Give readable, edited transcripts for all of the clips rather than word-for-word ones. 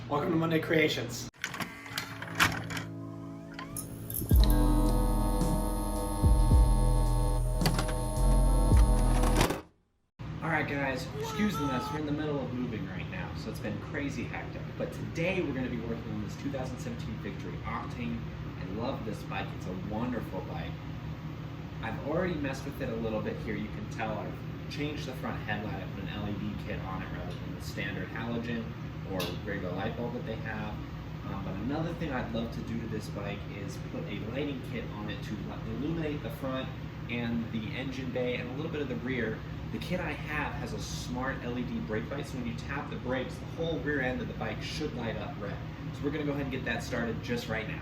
Welcome to Monday Creations. Alright guys, excuse the mess, we're in the middle of moving right now, so it's been crazy hectic. But today we're going to be working on this 2017 Victory Octane. I love this bike, it's a wonderful bike. I've already messed with it a little bit here, you can tell I've changed the front headlight, I put an LED kit on it rather than the standard halogen or regular light bulb that they have. But another thing I'd love to do to this bike is put a lighting kit on it to illuminate the front and the engine bay and a little bit of the rear. The kit I have has a smart LED brake light, so when you tap the brakes, the whole rear end of the bike should light up red. So we're gonna go ahead and get that started just right now.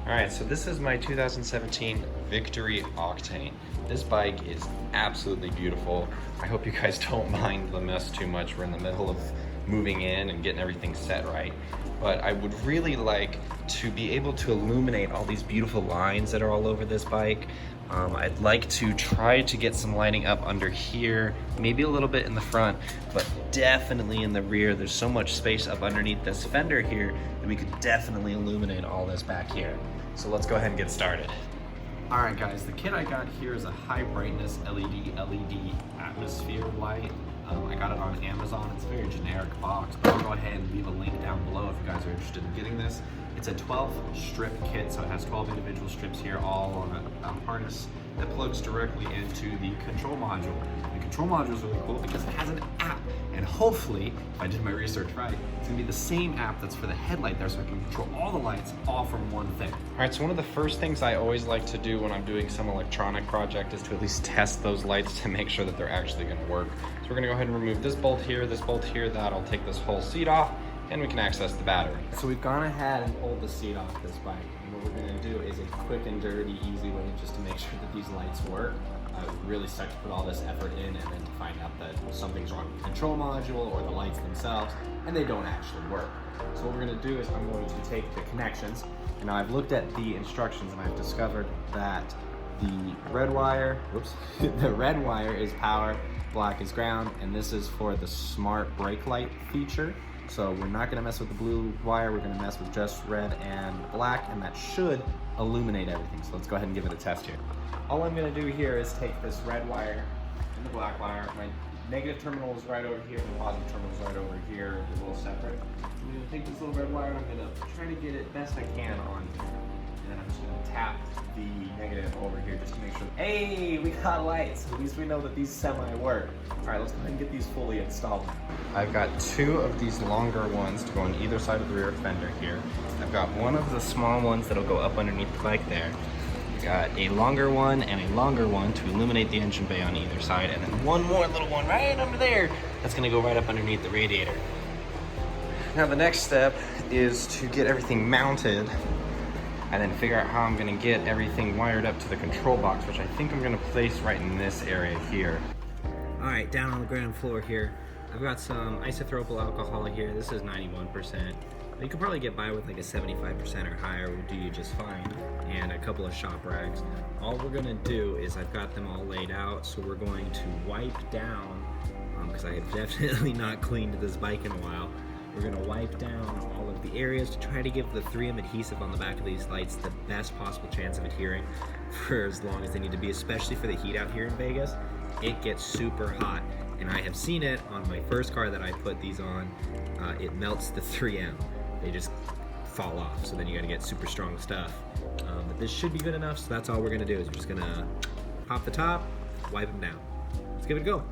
Alright, so this is my 2017 Victory Octane. This bike is absolutely beautiful. I hope you guys don't mind the mess too much. We're in the middle of moving in and getting everything set right. But I would really like to be able to illuminate all these beautiful lines that are all over this bike. I'd like to try to get some lighting up under here, maybe a little bit in the front, but definitely in the rear. There's so much space up underneath this fender here that we could definitely illuminate all this back here. So let's go ahead and get started. Alright guys, the kit I got here is a high brightness LED atmosphere light. I got it on Amazon. It's a very generic box, but I'll go ahead and leave a link down below if you guys are interested in getting this. It's a 12 strip kit, so it has 12 individual strips here, all on a harness that plugs directly into the control module. The control module is really cool because it has an app, and hopefully, if I did my research right, it's gonna be the same app that's for the headlight there, so I can control all the lights all from one thing. All right, so one of the first things I always like to do when I'm doing some electronic project is to at least test those lights to make sure that they're actually gonna work. So we're gonna go ahead and remove this bolt here, that'll take this whole seat off, and we can access the battery. So we've gone ahead and pulled the seat off this bike, and what we're gonna do is a quick and dirty, easy way just to make sure that these lights work. I really sucked to put all this effort in and then to find out that something's wrong with the control module or the lights themselves, and they don't actually work. So what we're gonna do is I'm going to take the connections, and now I've looked at the instructions and I've discovered that the red wire, the red wire is power, black is ground, and this is for the smart brake light feature. So we're not gonna mess with the blue wire, we're gonna mess with just red and black, and that should illuminate everything. So let's go ahead and give it a test here. All I'm gonna do here is take this red wire and the black wire. My negative terminal is right over here, the positive terminal is right over here, they're a little separate. I'm gonna take this little red wire, I'm gonna try to get it best I can on here. And then I'm just gonna tap the negative over here just to make sure, hey, we got lights. At least we know that these semi work. All right, let's go ahead and get these fully installed. I've got two of these longer ones to go on either side of the rear fender here. I've got one of the small ones that'll go up underneath the bike there. I've got a longer one and a longer one to illuminate the engine bay on either side, and then one more little one right under there that's gonna go right up underneath the radiator. Now the next step is to get everything mounted and then figure out how I'm gonna get everything wired up to the control box, which I think I'm gonna place right in this area here. All right, down on the ground floor here, I've got some isopropyl alcohol here. This is 91%. You could probably get by with like a 75% or higher, would do you just fine, and a couple of shop rags. All we're gonna do is I've got them all laid out, so we're going to wipe down, because I have definitely not cleaned this bike in a while. We're gonna wipe down all of the areas to try to give the 3M adhesive on the back of these lights the best possible chance of adhering for as long as they need to be, especially for the heat out here in Vegas. It gets super hot, and I have seen it on my first car that I put these on. It melts the 3M. They just fall off, so then you gotta get super strong stuff. But this should be good enough, so that's all we're gonna do is we're just gonna pop the top, wipe them down. Let's give it a go.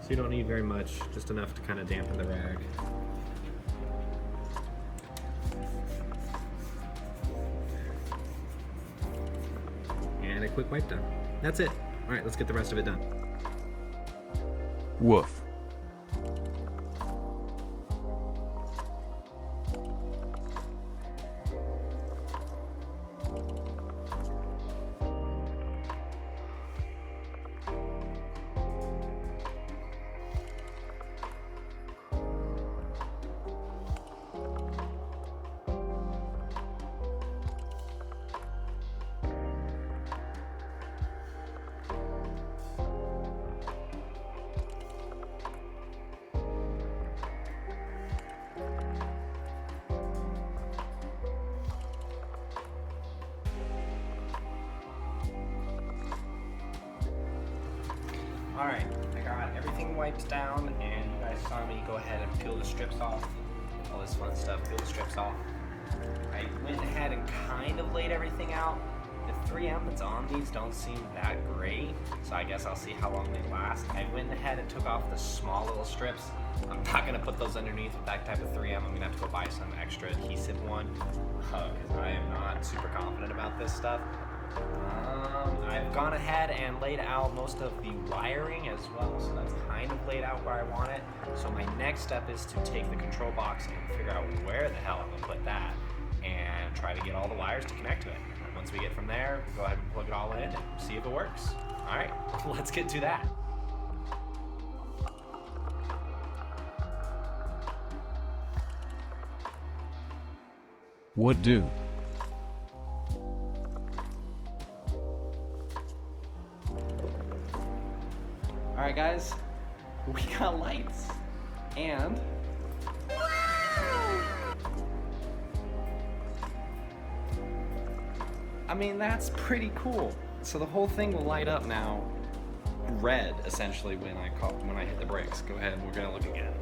So you don't need very much, just enough to kind of dampen the rag. And a quick wipe down. That's it. All right, let's get the rest of it done. Woof. Alright, I got everything wiped down, and you guys saw me go ahead and peel the strips off. All this fun stuff, peel the strips off. I went ahead and kind of laid everything out. The 3M that's on these don't seem that great, so I guess I'll see how long they last. I went ahead and took off the small little strips. I'm not gonna put those underneath with that type of 3M. I'm gonna have to go buy some extra adhesive one, because I am not super confident about this stuff. I've gone ahead and laid out most of the wiring as well, so that's kind of laid out where I want it. So my next step is to take the control box and figure out where the hell I'm gonna put that, and try to get all the wires to connect to it. Once we get from there, we'll go ahead and plug it all in and see if it works. All right, let's get to that. What do? All right, guys, we got lights, and I mean, that's pretty cool. So the whole thing will light up now red, essentially, when I hit the brakes. Go ahead, and we're gonna look again.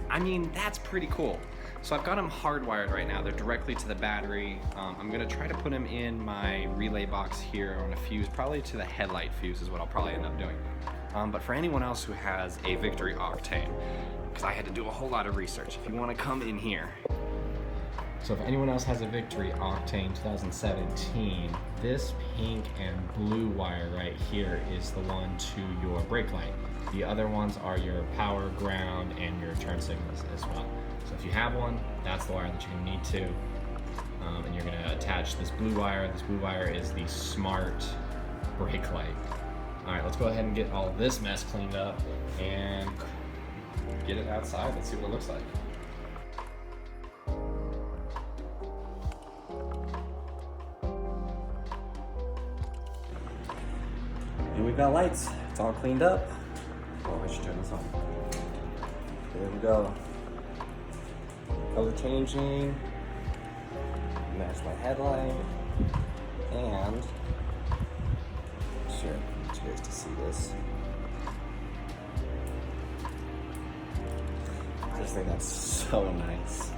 I mean, that's pretty cool. So I've got them hardwired right now. They're directly to the battery. I'm gonna try to put them in my relay box here on a fuse, probably to the headlight fuse is what I'll probably end up doing. But for anyone else who has a Victory Octane, because I had to do a whole lot of research, if you wanna come in here. So if anyone else has a Victory Octane 2017, this pink and blue wire right here is the one to your brake light. The other ones are your power, ground, and your turn signals as well. So if you have one, that's the wire that you're gonna need to. And you're gonna attach this blue wire. This blue wire is the smart brake light. All right, let's go ahead and get all this mess cleaned up and get it outside. Let's see what it looks like. And we've got lights. It's all cleaned up. Oh, I should turn this on. There we go. Color changing. Match my headlight. And sure, I want you guys to see this. I just think that's so nice.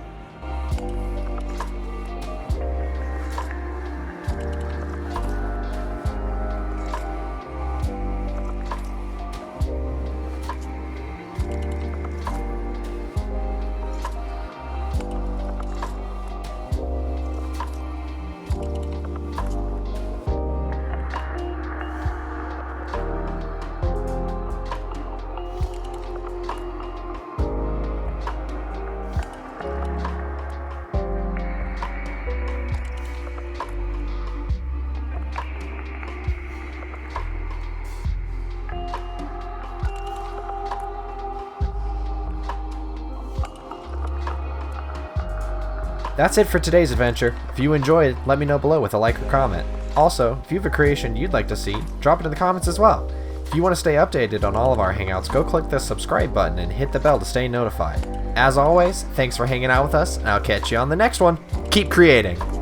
That's it for today's adventure. If you enjoyed, let me know below with a like or comment. Also, if you have a creation you'd like to see, drop it in the comments as well. If you want to stay updated on all of our hangouts, go click the subscribe button and hit the bell to stay notified. As always, thanks for hanging out with us, and I'll catch you on the next one. Keep creating!